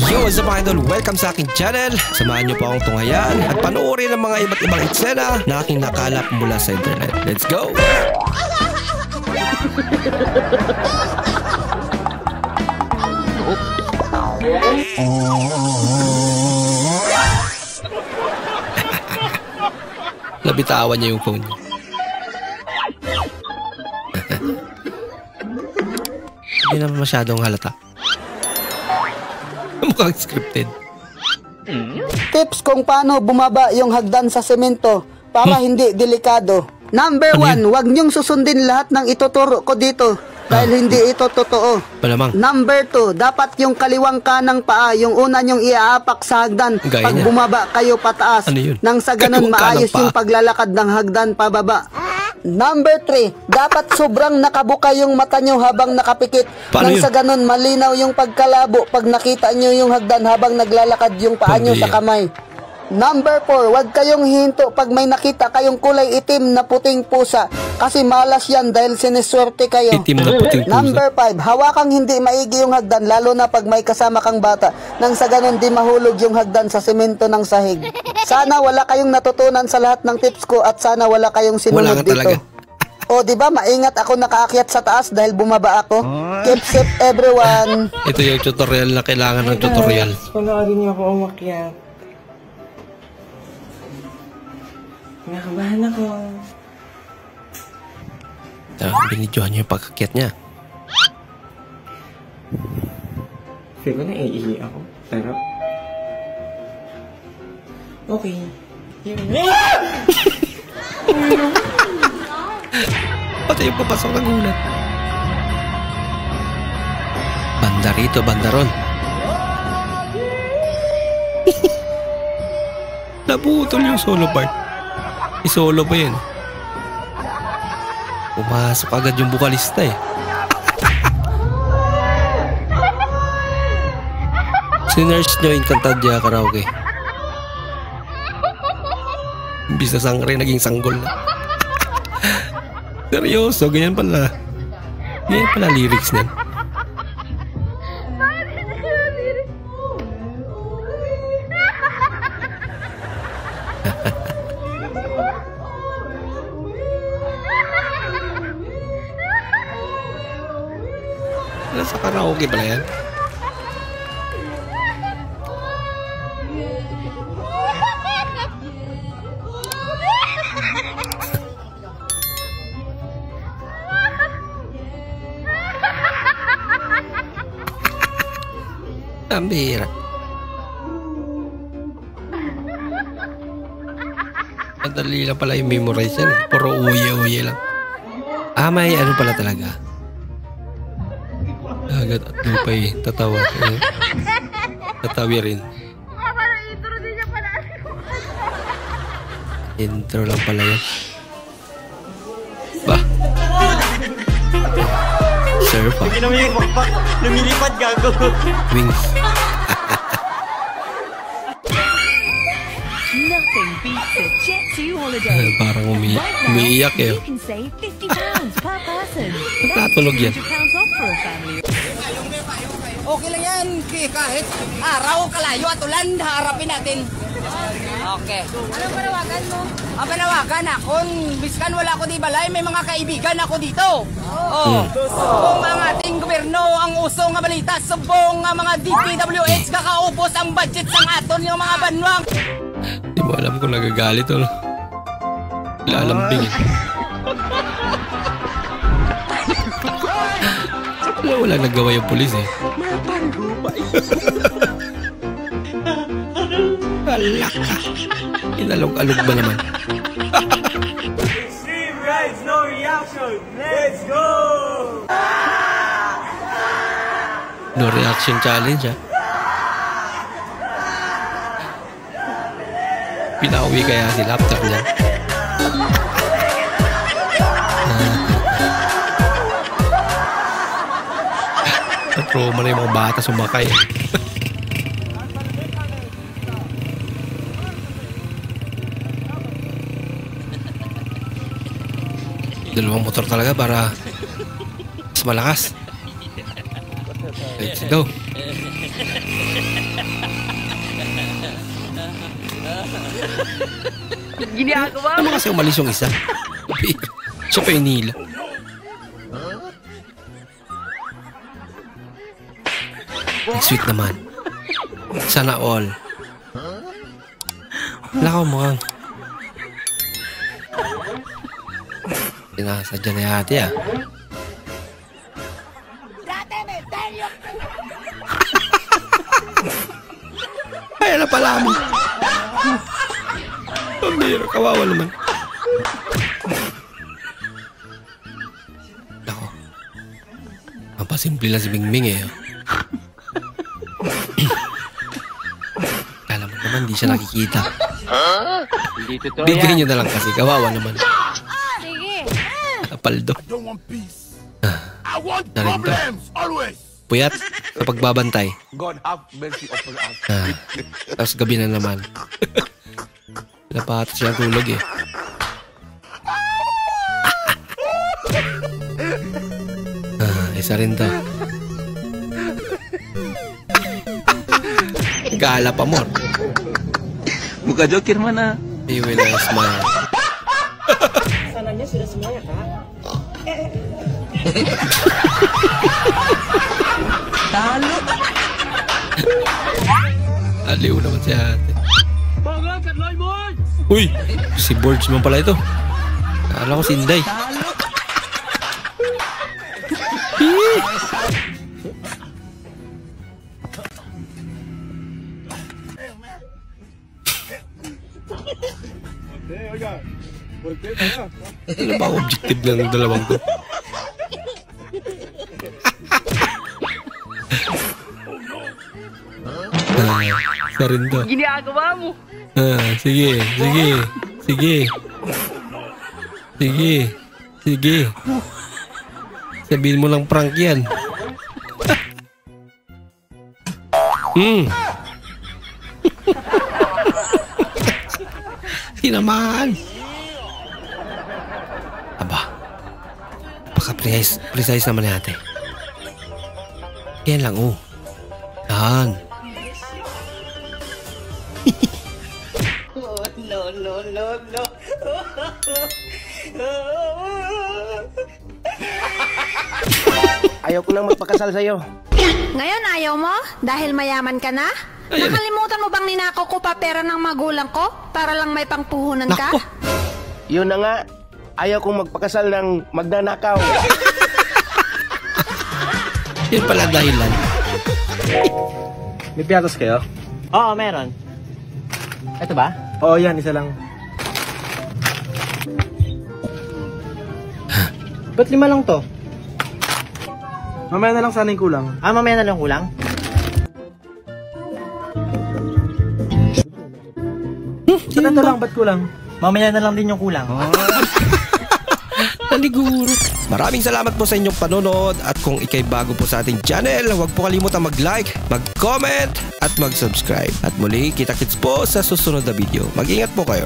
Yo, what's up mga idol? Welcome sa aking channel. Samahan niyo po akong tunghayan at panoorin ang mga iba't ibang eksena na aking nakalap mula sa internet. Let's go! Nabitawan niya yung phone niya. Hindi naman masyadong halata. Mukhang scripted. Tips kung paano bumaba yung hagdan sa semento para hindi delikado. Number 1, huwag niyong susundin lahat ng ituturo ko dito dahil hindi ito totoo. Malamang. Number 2, dapat yung kaliwang kanang paa yung una niyong iaapak sa hagdan Gaya pag niya. bumaba kayo pataas. Ano yun? Nang sa ganun Kaliwang kanang maayos paa. yung paglalakad ng hagdan pababa. Number 3, dapat sobrang nakabuka yung mata nyo habang nakapikit. Paano Nang yun? sa ganun malinaw yung pagkalabo pag nakita nyo yung hagdan habang naglalakad yung paa nyo sa kamay. Number 4, huwag kayong hihinto pag may nakita kayong kulay itim na puting pusa kasi malas yan dahil siniswerte kayo. Itim na puting pusa. Number 5, hawakang hindi maigi yung hagdan lalo na pag may kasama kang bata nang sa ganun di mahulog yung hagdan sa semento ng sahig. Sana wala kayong natutunan sa lahat ng tips ko at sana wala kayong Wala sinunod nga talaga. dito. O di ba maingat ako nakaakyat sa taas dahil bumaba ako. Keep safe everyone. Ito yung tutorial na kailangan ng tutorial. Panoorin niyo ako umakyat. Nakabahan ako. Binidyohan niyo yung pagkakyat niya. Feel ko na iihi ako. Pero... okay. Pati yung papasok na gulat. Banda rito, banda ron. Naputol yung solo part. I-solo pa yun. Pumasok agad yung bukalista eh. Sinerge nyo yung Kantadya Karaoke. Imbis na sangre, naging sanggol na. Seryoso, ganyan pala. Ganyan pala lyrics niyan. Nasa karaoke pala yan. Ang bihira. Madali lang pala yung memorize yan. Puro uye-uye lang. Ah, may ano pala talaga. Agad at lupay. Tatawa. Tatawi rin. Intro lang pala yan. Bah. Surf ah. Lumilipad gago. Wings. Nothing beats a Jet2 holiday. Parang umiiyak eh. You can save £50 per person. Natulog yan. £100 off for a family. Okay lang yan, kahit araw, kalayo at ulan, harapin natin. Okay. Anong panawagan mo? Ang panawagan ako, biskan wala ako di balay, may mga kaibigan ako dito. Kung ang ating gobyerno, ang usong nga balita, subong nga mga DPWH, kakaupos ang budget sang aton yung mga banwang. Di mo alam kung nagagalit o no? Lalambing eh. Wala nagawa yung pulis eh. Alak ka. Inalog-alog ba naman? Extreme rides, no reaction. Let's go! No reaction challenge ah. Pinauwi kaya sila after niya. Trauma na yung mga bata sumakay. Dalawang motor talaga para mas malakas. Let's go. Ginagawa Ano kasi umalis yung isa? Siya pa yung nila. Sweet naman. Sana all. Wala ko mukhang. Sinasadya na yate ah. Ay, ala pala mo. Pambira, kawawa naman. Ako. Mapasimple lang si Mingming eh. Kala mo naman, di siya nakikita. Hindi totoo Bigyan nyo na lang kasi, kawawa naman. Sige. Apaldo. I want Narinig to. problems always. Puyat, kapag babantay. God have mercy upon us. Tapos gabi na naman. Lapat siya tulog eh. Isa rin to. Gala pa mo. Muka jokir mana? He will smile. Sananya sudah semuanya, Kak. Talo. Aliw naman si ate. Uy! Si Borge man pala ito. Akala ko si Inday. Ano ba ang objective ng dalawang to? Isa rin to. Ginagawa mo. Sige. Sabihin mo lang prank yan. Tinamaan. Aba. Precise naman ni ate. Yan lang, oh. Yan. No. Ayaw ko nang magpakasal sa'yo. Ngayon ayaw mo? Dahil mayaman ka na? Ayan. Nakalimutan mo bang ninakaw ko pa pera ng magulang ko para lang may pangpuhunan ka? Nako. Yun na nga. Ayaw kong magpakasal ng magnanakaw. Yun pala dahilan. May piatos kayo? Oo, meron. Ito ba? Oo, yan. Isa lang. Ba't 5 lang to? Mamaya na lang sana yung kulang. Ah, mamaya na lang kulang? Ito lang, ba't kulang? Mamaya na lang din yung kulang. Naliguro. Maraming salamat po sa inyong panonood at kung ikay bago po sa ating channel, huwag po kalimutan mag-like, mag-comment at mag-subscribe. At muli, kita-kits po sa susunod na video. Mag-ingat po kayo.